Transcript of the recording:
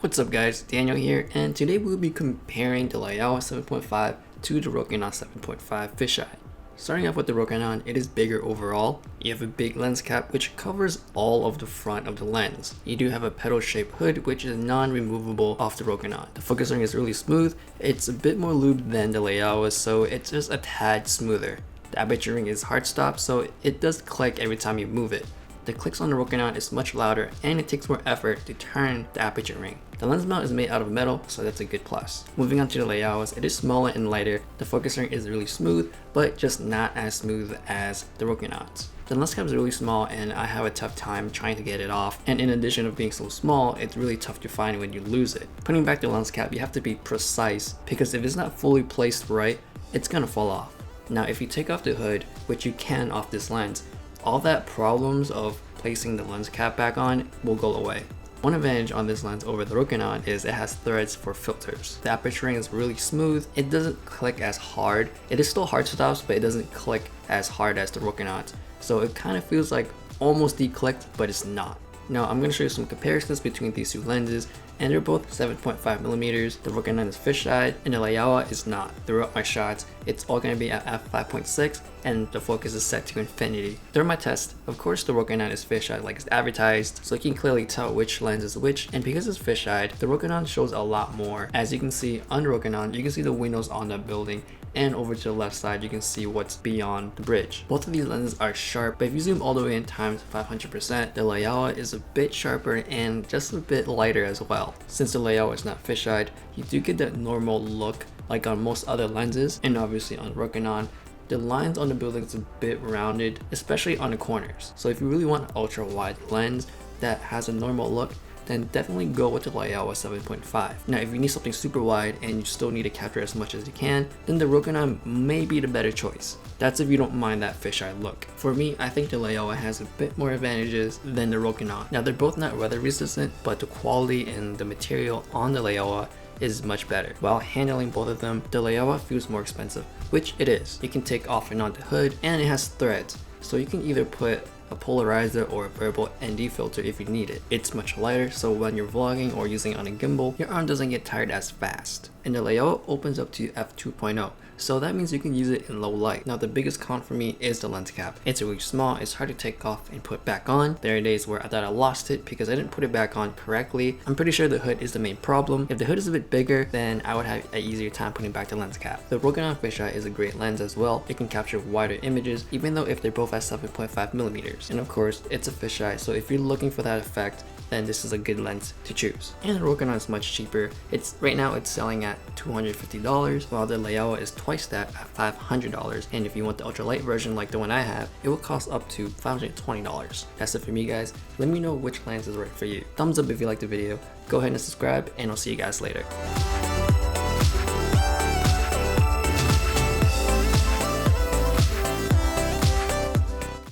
What's up guys, Daniel here, and today we'll be comparing the Laowa 7.5 to the Rokinon 7.5 fisheye. Starting off with the Rokinon, it is bigger overall. You have a big lens cap which covers all of the front of the lens. You do have a petal-shaped hood which is non-removable off the Rokinon. The focus ring is really smooth. It's a bit more lubed than the Laowa, so it's just a tad smoother. The aperture ring is hard stop, so it does click every time you move it. The clicks on the Rokinon is much louder and it takes more effort to turn the aperture ring. The lens mount is made out of metal, so that's a good plus. Moving on to the Laowas, it is smaller and lighter. The focus ring is really smooth, but just not as smooth as the Rokinons. The lens cap is really small and I have a tough time trying to get it off, and in addition of being so small, it's really tough to find when you lose it. Putting back the lens cap, you have to be precise because if it's not fully placed right, it's gonna fall off. Now if you take off the hood, which you can off this lens, all that problems of placing the lens cap back on will go away. One advantage on this lens over the Rokinon is it has threads for filters. The aperture ring is really smooth. It doesn't click as hard. It is still hard stops, but it doesn't click as hard as the Rokinons. So it kind of feels like almost declicked, but it's not. Now I'm going to show you some comparisons between these two lenses, and they're both 7.5mm. The Rokinon is fisheye and the Laowa is not. Throughout my shots, it's all going to be at f5.6 and the focus is set to infinity. During my test, of course the Rokinon is fisheye like it's advertised, so you can clearly tell which lens is which, and because it's fisheye, the Rokinon shows a lot more. As you can see on the Rokinon, you can see the windows on the building, and over to the left side you can see what's beyond the bridge. Both of these lenses are sharp, but if you zoom all the way in times 500%, the Laowa is a bit sharper and just a bit lighter as well. Since the Laowa is not fisheye, you do get that normal look like on most other lenses, and obviously on Rokinon, the lines on the building is a bit rounded, especially on the corners. So if you really want an ultra wide lens that has a normal look, then definitely go with the Laowa 7.5. Now if you need something super wide and you still need to capture as much as you can, then the Rokinon may be the better choice. That's if you don't mind that fisheye look. For me, I think the Laowa has a bit more advantages than the Rokinon. Now they're both not weather resistant, but the quality and the material on the Laowa is much better. While handling both of them, the Laowa feels more expensive, which it is. You can take off and on the hood, and it has threads, so you can either put a polarizer or a variable ND filter if you need it. It's much lighter, so when you're vlogging or using it on a gimbal, your arm doesn't get tired as fast. And the Laowa opens up to F2.0, so that means you can use it in low light. Now the biggest con for me is the lens cap. It's really small, it's hard to take off and put back on. There are days where I thought I lost it because I didn't put it back on correctly. I'm pretty sure the hood is the main problem. If the hood is a bit bigger, then I would have an easier time putting back the lens cap. The Rokinon fisheye is a great lens as well. It can capture wider images, even though if they're both at 7.5mm. And of course, it's a fisheye, so if you're looking for that effect, then this is a good lens to choose. And the Rokinon is much cheaper. Right now it's selling at $250, while the Laowa is twice that at $500. And if you want the ultralight version like the one I have, it will cost up to $520. That's it for me guys. Let me know which lens is right for you. Thumbs up if you liked the video. Go ahead and subscribe, and I'll see you guys later.